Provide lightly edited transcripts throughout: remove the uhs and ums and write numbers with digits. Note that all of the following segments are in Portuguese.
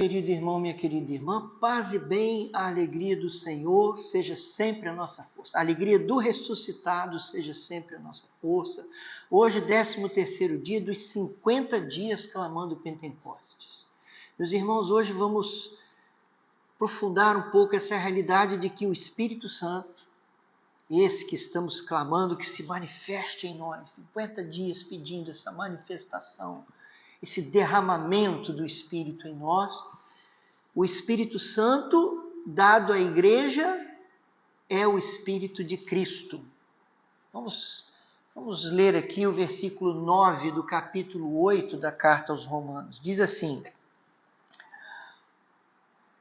Querido irmão, minha querida irmã, paz e bem, a alegria do Senhor seja sempre a nossa força. A alegria do ressuscitado seja sempre a nossa força. Hoje, 13º dia dos 50 dias clamando Pentecostes. Meus irmãos, hoje vamos aprofundar um pouco essa realidade de que o Espírito Santo, esse que estamos clamando, que se manifeste em nós, 50 dias pedindo essa manifestação, esse derramamento do Espírito em nós. O Espírito Santo dado à igreja é o Espírito de Cristo. Vamos ler aqui o versículo 9 do capítulo 8 da carta aos Romanos. Diz assim,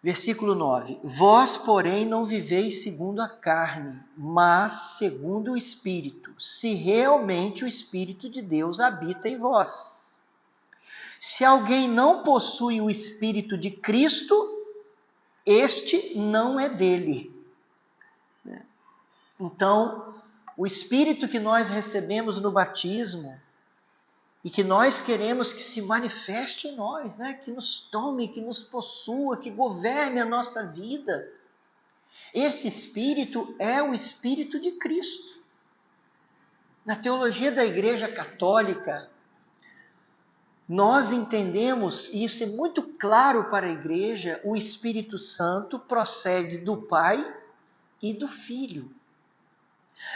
versículo 9: Vós, porém, não viveis segundo a carne, mas segundo o Espírito, se realmente o Espírito de Deus habita em vós. Se alguém não possui o Espírito de Cristo, este não é dele. Então, o Espírito que nós recebemos no batismo e que nós queremos que se manifeste em nós, que nos tome, que nos possua, que governe a nossa vida, esse Espírito é o Espírito de Cristo. Na teologia da Igreja Católica, nós entendemos, e isso é muito claro para a igreja, o Espírito Santo procede do Pai e do Filho.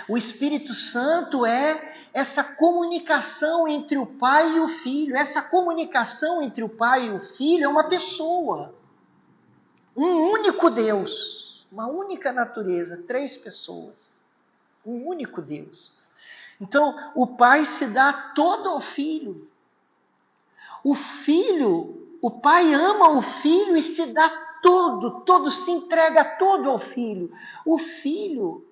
O Espírito Santo é essa comunicação entre o Pai e o Filho. Essa comunicação entre o Pai e o Filho é uma pessoa. Um único Deus, uma única natureza, 3 pessoas. Um único Deus. Então, o Pai se dá todo ao Filho. O Filho, o Pai ama o Filho e se dá todo se entrega todo ao Filho. O Filho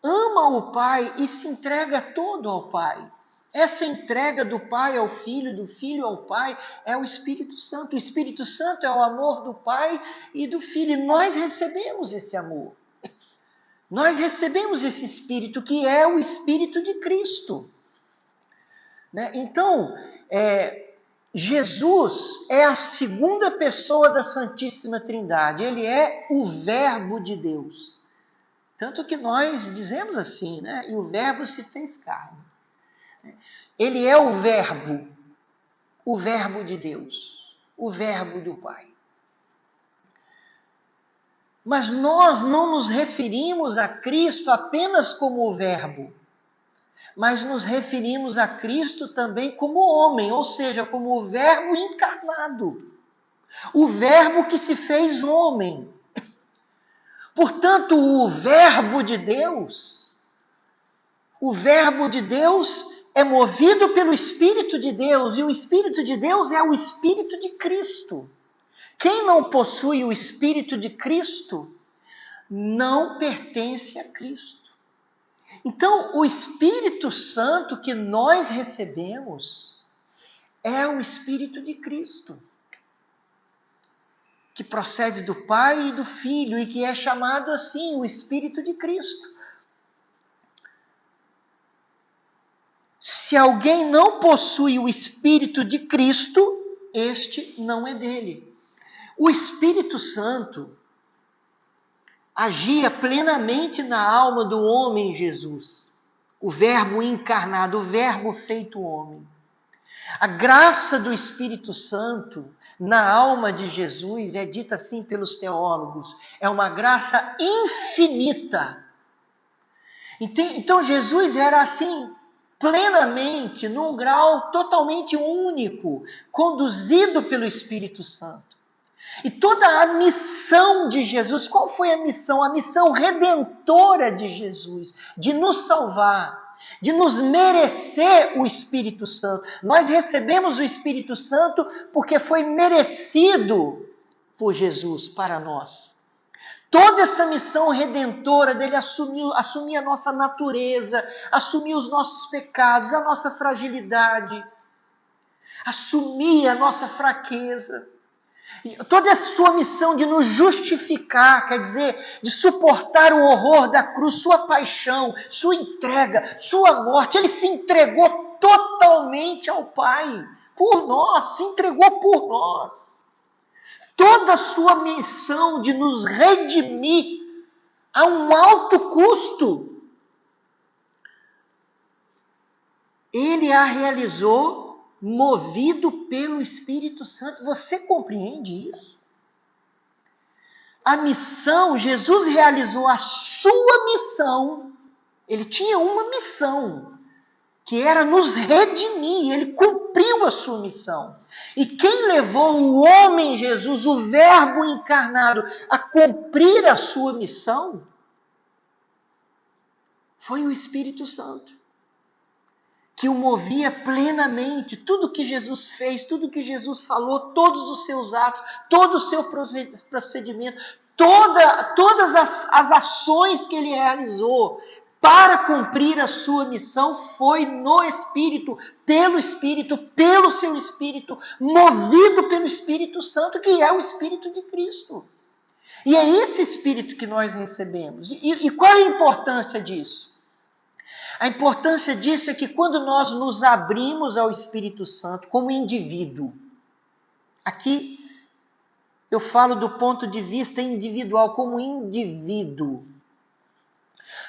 ama o Pai e se entrega todo ao Pai. Essa entrega do Pai ao Filho, do Filho ao Pai, é o Espírito Santo. O Espírito Santo é o amor do Pai e do Filho. E nós recebemos esse amor. Nós recebemos esse Espírito, que é o Espírito de Cristo. Então, Jesus é a segunda pessoa da Santíssima Trindade. Ele é o Verbo de Deus. Tanto que nós dizemos assim, e o Verbo se fez carne. Ele é o Verbo de Deus, o Verbo do Pai. Mas nós não nos referimos a Cristo apenas como o Verbo, mas nos referimos a Cristo também como homem, ou seja, como o Verbo encarnado, o Verbo que se fez homem. Portanto, o Verbo de Deus é movido pelo Espírito de Deus, e o Espírito de Deus é o Espírito de Cristo. Quem não possui o Espírito de Cristo não pertence a Cristo. Então, o Espírito Santo que nós recebemos é o Espírito de Cristo, que procede do Pai e do Filho, e que é chamado assim, o Espírito de Cristo. Se alguém não possui o Espírito de Cristo, este não é dele. O Espírito Santo agia plenamente na alma do homem Jesus, o Verbo encarnado, o Verbo feito homem. A graça do Espírito Santo na alma de Jesus é dita assim pelos teólogos, é uma graça infinita. Então Jesus era assim, plenamente, num grau totalmente único, conduzido pelo Espírito Santo. E toda a missão de Jesus, qual foi a missão? A missão redentora de Jesus, de nos salvar, de nos merecer o Espírito Santo. Nós recebemos o Espírito Santo porque foi merecido por Jesus para nós. Toda essa missão redentora dele assumir a nossa natureza, assumir os nossos pecados, a nossa fragilidade, assumir a nossa fraqueza. Toda a sua missão de nos justificar, quer dizer, de suportar o horror da cruz, sua paixão, sua entrega, sua morte. Ele se entregou totalmente ao Pai, por nós, se entregou por nós. toda a sua missão de nos redimir a um alto custo, ele a realizou movido pelo Espírito Santo. Você compreende isso? A missão, Jesus realizou a sua missão. Ele tinha uma missão, que era nos redimir. Ele cumpriu a sua missão. E quem levou o homem Jesus, o Verbo encarnado, a cumprir a sua missão, foi o Espírito Santo, que o movia plenamente. Tudo que Jesus fez, tudo que Jesus falou, todos os seus atos, todo o seu procedimento, todas as ações que ele realizou para cumprir a sua missão foi no Espírito, pelo seu Espírito, movido pelo Espírito Santo, que é o Espírito de Cristo. E é esse Espírito que nós recebemos. E qual é a importância disso? A importância disso é que quando nós nos abrimos ao Espírito Santo como indivíduo, aqui eu falo do ponto de vista individual, como indivíduo.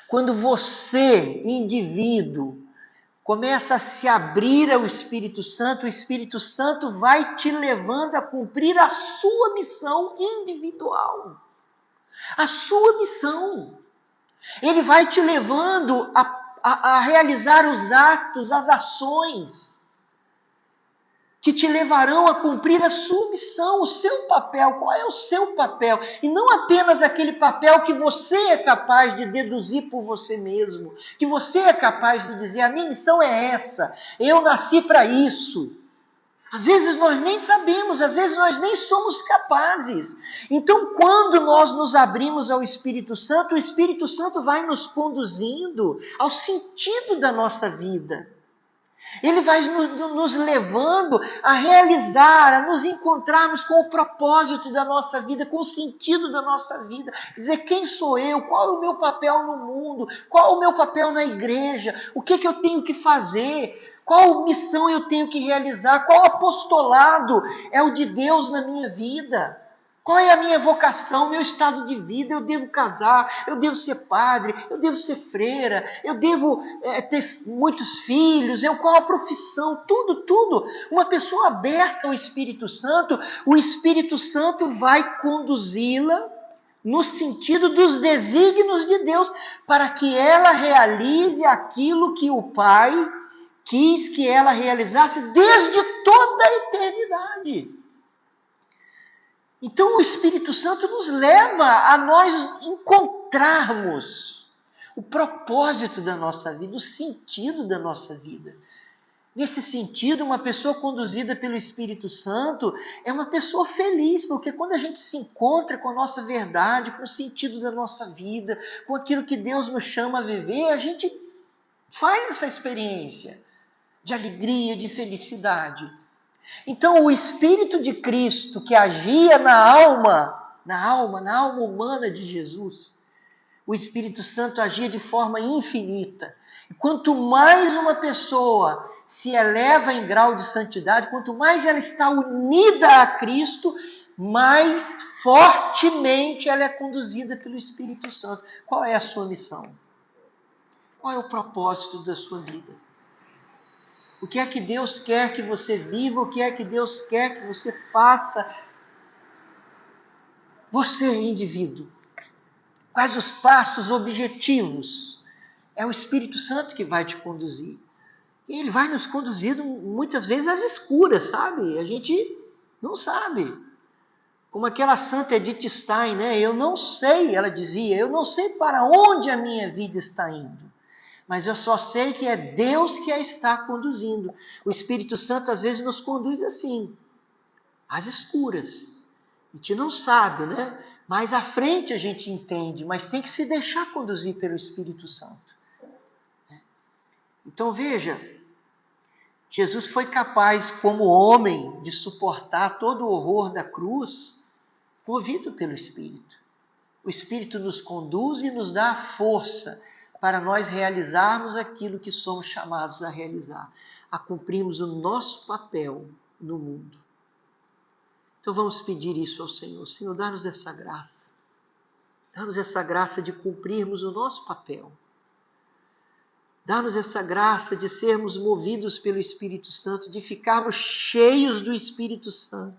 Quando você, indivíduo, começa a se abrir ao Espírito Santo, o Espírito Santo vai te levando a cumprir a sua missão individual. A sua missão. Ele vai te levando a realizar os atos, as ações que te levarão a cumprir a sua missão, o seu papel. Qual é o seu papel? E não apenas aquele papel que você é capaz de deduzir por você mesmo, que você é capaz de dizer, a minha missão é essa, eu nasci para isso. Às vezes nós nem sabemos, às vezes nós nem somos capazes. Então, quando nós nos abrimos ao Espírito Santo, o Espírito Santo vai nos conduzindo ao sentido da nossa vida. Ele vai nos levando a realizar, a nos encontrarmos com o propósito da nossa vida, com o sentido da nossa vida. Dizer, quem sou eu? Qual é o meu papel no mundo? Qual é o meu papel na igreja? O que eu tenho que fazer? Qual missão eu tenho que realizar? Qual apostolado é o de Deus na minha vida? Qual é a minha vocação, meu estado de vida? Eu devo casar, eu devo ser padre, eu devo ser freira, eu devo ter muitos filhos, qual a profissão? Tudo. Uma pessoa aberta ao Espírito Santo, o Espírito Santo vai conduzi-la no sentido dos desígnios de Deus, para que ela realize aquilo que o Pai quis que ela realizasse desde toda a eternidade. Então o Espírito Santo nos leva a nós encontrarmos o propósito da nossa vida, o sentido da nossa vida. Nesse sentido, uma pessoa conduzida pelo Espírito Santo é uma pessoa feliz, porque quando a gente se encontra com a nossa verdade, com o sentido da nossa vida, com aquilo que Deus nos chama a viver, a gente faz essa experiência de alegria, de felicidade. Então, o Espírito de Cristo que agia na alma humana de Jesus, o Espírito Santo agia de forma infinita. E quanto mais uma pessoa se eleva em grau de santidade, quanto mais ela está unida a Cristo, mais fortemente ela é conduzida pelo Espírito Santo. Qual é a sua missão? Qual é o propósito da sua vida? O que é que Deus quer que você viva? O que é que Deus quer que você faça? Você, indivíduo. Quais os passos objetivos? É o Espírito Santo que vai te conduzir. E ele vai nos conduzindo muitas vezes às escuras, sabe? A gente não sabe. Como aquela santa Edith Stein, né? Eu não sei, ela dizia, eu não sei para onde a minha vida está indo. Mas eu só sei que é Deus que a está conduzindo. O Espírito Santo às vezes nos conduz assim, às escuras. A gente não sabe, né? Mais à frente a gente entende, mas tem que se deixar conduzir pelo Espírito Santo. Então veja, Jesus foi capaz, como homem, de suportar todo o horror da cruz, movido pelo Espírito. O Espírito nos conduz e nos dá a força para nós realizarmos aquilo que somos chamados a realizar, a cumprirmos o nosso papel no mundo. Então vamos pedir isso ao Senhor. Senhor, dá-nos essa graça. Dá-nos essa graça de cumprirmos o nosso papel. Dá-nos essa graça de sermos movidos pelo Espírito Santo, de ficarmos cheios do Espírito Santo.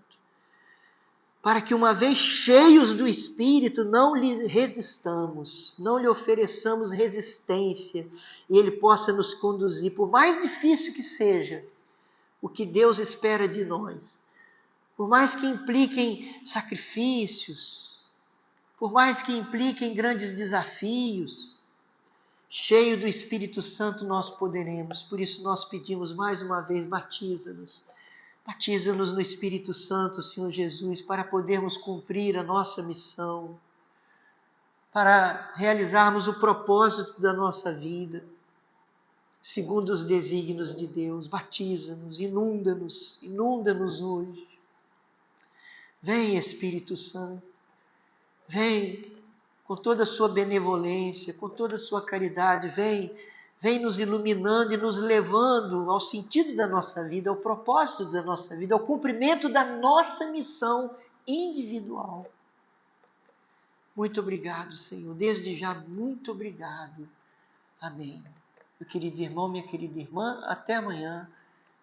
Para que uma vez cheios do Espírito, não lhe resistamos, não lhe ofereçamos resistência e Ele possa nos conduzir, por mais difícil que seja, o que Deus espera de nós. Por mais que impliquem sacrifícios, por mais que impliquem grandes desafios, cheio do Espírito Santo nós poderemos. Por isso nós pedimos mais uma vez, batiza-nos. Batiza-nos no Espírito Santo, Senhor Jesus, para podermos cumprir a nossa missão, para realizarmos o propósito da nossa vida, segundo os desígnios de Deus. Batiza-nos, inunda-nos hoje. Vem, Espírito Santo, vem com toda a sua benevolência, com toda a sua caridade, vem nos iluminando e nos levando ao sentido da nossa vida, ao propósito da nossa vida, ao cumprimento da nossa missão individual. Muito obrigado, Senhor. Desde já, muito obrigado. Amém. Meu querido irmão, minha querida irmã, até amanhã,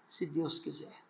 se Deus quiser.